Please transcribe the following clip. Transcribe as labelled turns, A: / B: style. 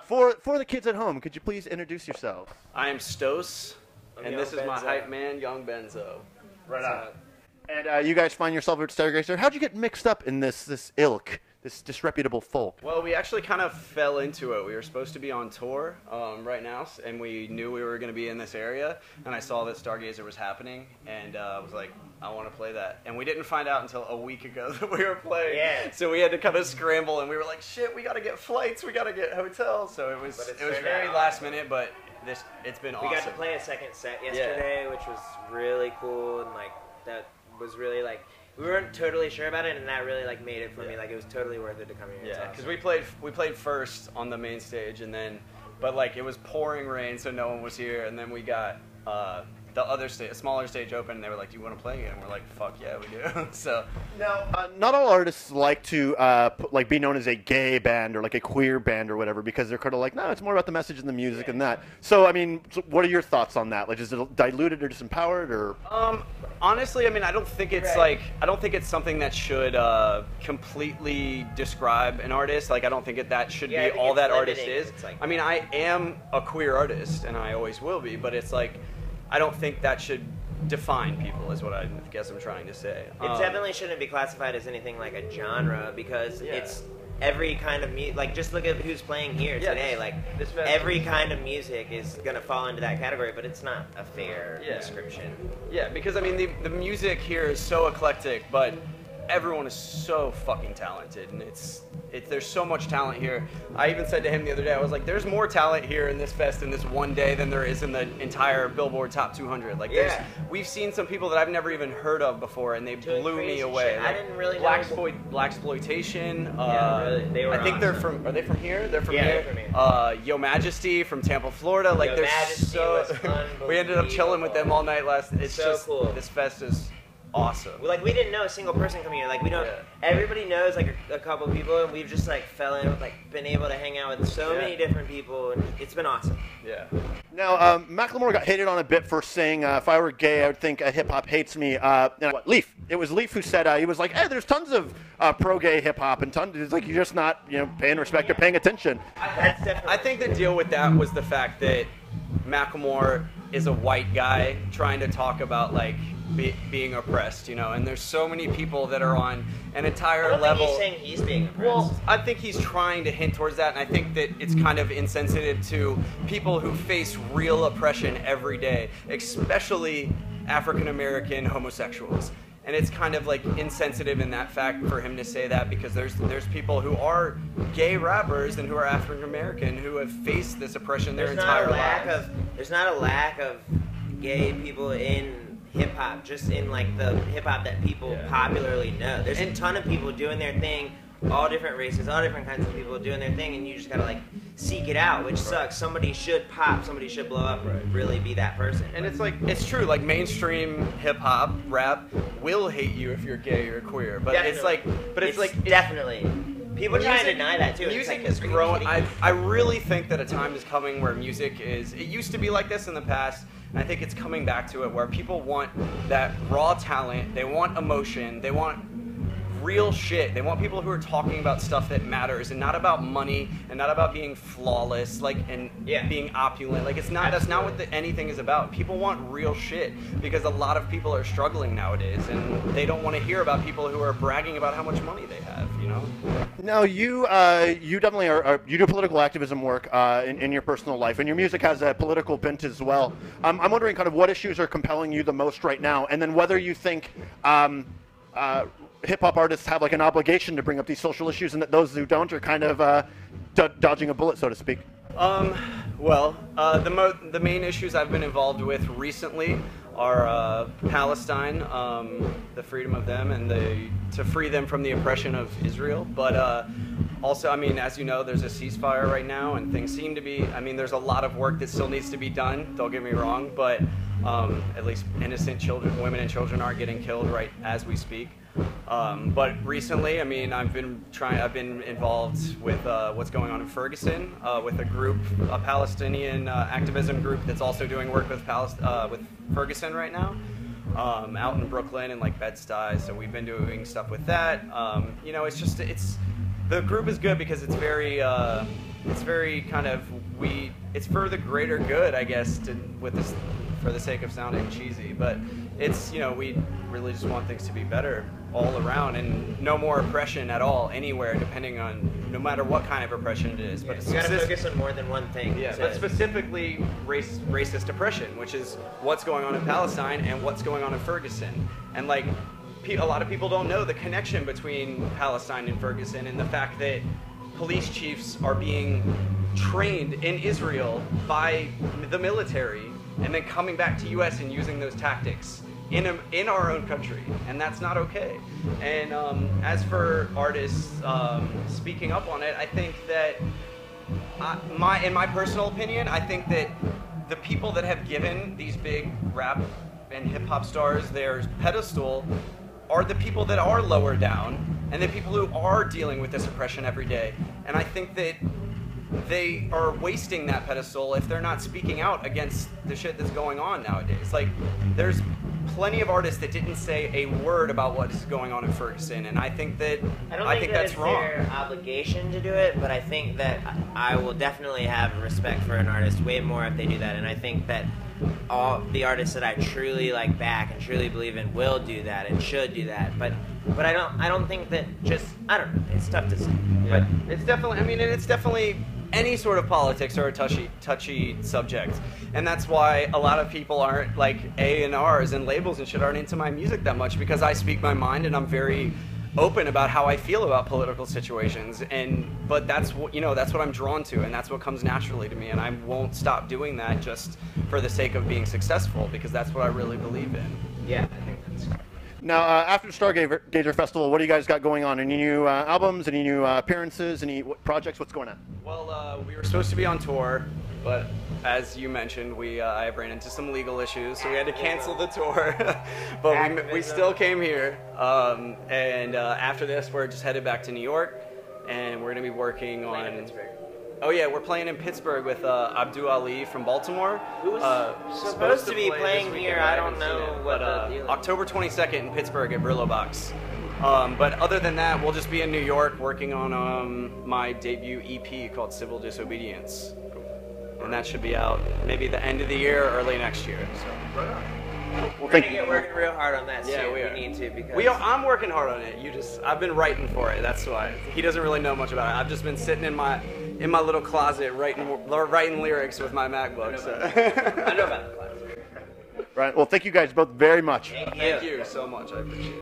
A: For the kids at home, could you please introduce yourself?
B: I am Stose, and this is my
C: Benzo.
B: hype man, Young Benzo.
A: Right on. And you guys find yourself at Stargayzer. How'd you get mixed up in this ilk, this disreputable folk?
B: Well, we actually kind of fell into it. We were supposed to be on tour right now, and we knew we were going to be in this area, and I saw that Stargayzer was happening, and I was like, I want to play that. And we didn't find out until a week ago that we were playing.
C: Yeah.
B: So we had to kind of scramble, and we were like, shit, we got to get flights, we got to get hotels. So it was very last minute, but it's been awesome.
C: We got to play a second set yesterday, which was really cool, and like that was really like we weren't totally sure about it, and that really like made it for me. Like it was totally worth it to come here.
B: Yeah, because we played first on the main stage, and then but like it was pouring rain, so no one was here, and then we got the other stage, a smaller stage open, and they were like, "Do you want to play again?" And we're like, "Fuck yeah, we do." So
A: now, not all artists like to be known as a gay band or like a queer band or whatever, because they're kind of like, no, it's more about the message and the music and that. So I mean, what are your thoughts on that? Like, is it diluted or disempowered or?
B: Honestly, I mean, I don't think it's I don't think it's something that should completely describe an artist. Like, I don't think that should be all that artist is.
C: Like,
B: I mean, I am a queer artist, and I always will be, but it's like, I don't think that should define people, is what I guess I'm trying to say.
C: It definitely shouldn't be classified as anything like a genre, because it's every kind of music. Like, just look at who's playing here today. Like, every kind of music is going to fall into that category, but it's not a fair description.
B: Yeah, because, I mean, the music here is so eclectic, but everyone is so fucking talented, and there's so much talent here. I even said to him the other day, I was like, there's more talent here in this fest in this one day than there is in the entire Billboard Top 200. Like, we've seen some people that I've never even heard of before, and they blew me away.
C: Like, I didn't really know.
B: Blaxploitation.
C: Really, they were
B: I think
C: awesome.
B: Are they from here? They're from here.
C: They're from here.
B: Yo Majesty from Tampa, Florida. Like,
C: Yo Majesty was
B: we ended up chilling with them all night last. It's
C: so
B: just
C: cool.
B: This fest is awesome.
C: Like, we didn't know a single person coming here. Like, we don't. Everybody knows like a couple of people, and we've just like fell in with, like, been able to hang out with so many different people, and it's been awesome.
B: Yeah.
A: Now, Macklemore got hated on a bit for saying, if I were gay, I would think hip hop hates me. Leaf. It was Leaf who said, he was like, hey, there's tons of pro-gay hip hop, and tons. It's like you're just not, paying respect or paying attention.
B: I think the deal with that was the fact that Macklemore is a white guy trying to talk about like being oppressed, and there's so many people that are on an entire level.
C: He's saying he's being oppressed.
B: Well, I think he's trying to hint towards that, and I think that it's kind of insensitive to people who face real oppression every day, especially African American homosexuals. And it's kind of like insensitive in that fact for him to say that, because there's people who are gay rappers and who are African American who have faced this oppression their entire lives.
C: There's not a lack of gay people in hip hop, just in like the hip hop that people popularly know. There's a ton of people doing their thing, all different races, all different kinds of people doing their thing, and you just gotta like seek it out, which sucks. Somebody should pop, somebody should blow up, really be that person.
B: And it's like, it's true, like mainstream hip hop, rap will hate you if you're gay or queer, but it's definitely.
C: People try to deny that too.
B: Music is growing. I really think that a time is coming where music is. It used to be like this in the past, and I think it's coming back to it, where people want that raw talent. They want emotion. They want real shit. They want people who are talking about stuff that matters, and not about money, and not about being flawless, and being opulent. Like, it's not. That's not what anything is about. People want real shit, because a lot of people are struggling nowadays, and they don't want to hear about people who are bragging about how much money they have.
A: Now, you definitely you do political activism work in your personal life, and your music has a political bent as well. I'm wondering kind of what issues are compelling you the most right now, and then whether you think hip-hop artists have like an obligation to bring up these social issues, and that those who don't are kind of dodging a bullet, so to speak.
B: Well, the main issues I've been involved with recently are Palestine, the freedom of them, and to free them from the oppression of Israel. But also, I mean, as you know, there's a ceasefire right now, and things seem to be. I mean, there's a lot of work that still needs to be done. Don't get me wrong, but at least innocent children, women and children aren't getting killed right as we speak. But recently, I mean, I've been involved with what's going on in Ferguson with a Palestinian activism group that's also doing work with Ferguson right now, out in Brooklyn and like Bed-Stuy. So we've been doing stuff with that. The group is good because it's very it's very kind of it's for the greater good, I guess, for the sake of sounding cheesy, but it's, we really just want things to be better all around, and no more oppression at all anywhere, depending on no matter what kind of oppression it is. But
C: you got to focus on more than one thing.
B: Yeah, but specifically racist oppression, which is what's going on in Palestine and what's going on in Ferguson. And like a lot of people don't know the connection between Palestine and Ferguson, and the fact that police chiefs are being trained in Israel by the military and then coming back to US and using those tactics in our own country, and that's not okay. And as for artists speaking up on it, I think that in my personal opinion, I think that the people that have given these big rap and hip-hop stars their pedestal are the people that are lower down and the people who are dealing with this oppression every day. And I think that they are wasting that pedestal if they're not speaking out against the shit that's going on nowadays. Like, there's plenty of artists that didn't say a word about what is going on in Ferguson, and I think that's wrong.
C: Their obligation to do it, but I think that I will definitely have respect for an artist way more if they do that, and I think that all the artists that I truly like back and truly believe in will do that and should do that. But I don't think that I don't know. It's tough to say.
B: Yeah. But it's definitely any sort of politics are a touchy subject, and that's why a lot of people aren't like A&Rs and labels and shit aren't into my music that much, because I speak my mind and I'm very open about how I feel about political situations, but that's what I'm drawn to, and that's what comes naturally to me, and I won't stop doing that just for the sake of being successful, because that's what I really believe in.
C: Yeah, I think that's right.
A: Now, after the Stargayzer Festival, what do you guys got going on? Any new albums? Any new appearances? Any projects? What's going on?
B: Well, we were supposed to be on tour, but as you mentioned, I ran into some legal issues, so we had to cancel the tour. But we still came here, and after this, we're just headed back to New York, and we're going to be working on... Oh yeah, we're playing in Pittsburgh with Abdul Ali from Baltimore.
C: Who's supposed to be playing here? I don't know what the deal is.
B: October 22nd in Pittsburgh at Brillo Box. But other than that, we'll just be in New York working on my debut EP called Civil Disobedience. And that should be out maybe the end of the year or early next year. So.
C: We're going to get working real hard on that soon.
B: We
C: need to, because...
B: I'm working hard on it. I've been writing for it, that's why. He doesn't really know much about it. I've just been sitting in my little closet writing lyrics with my MacBook.
C: I know about the closet.
A: Right, well, thank you guys both very much.
B: Thank you so much, I appreciate it.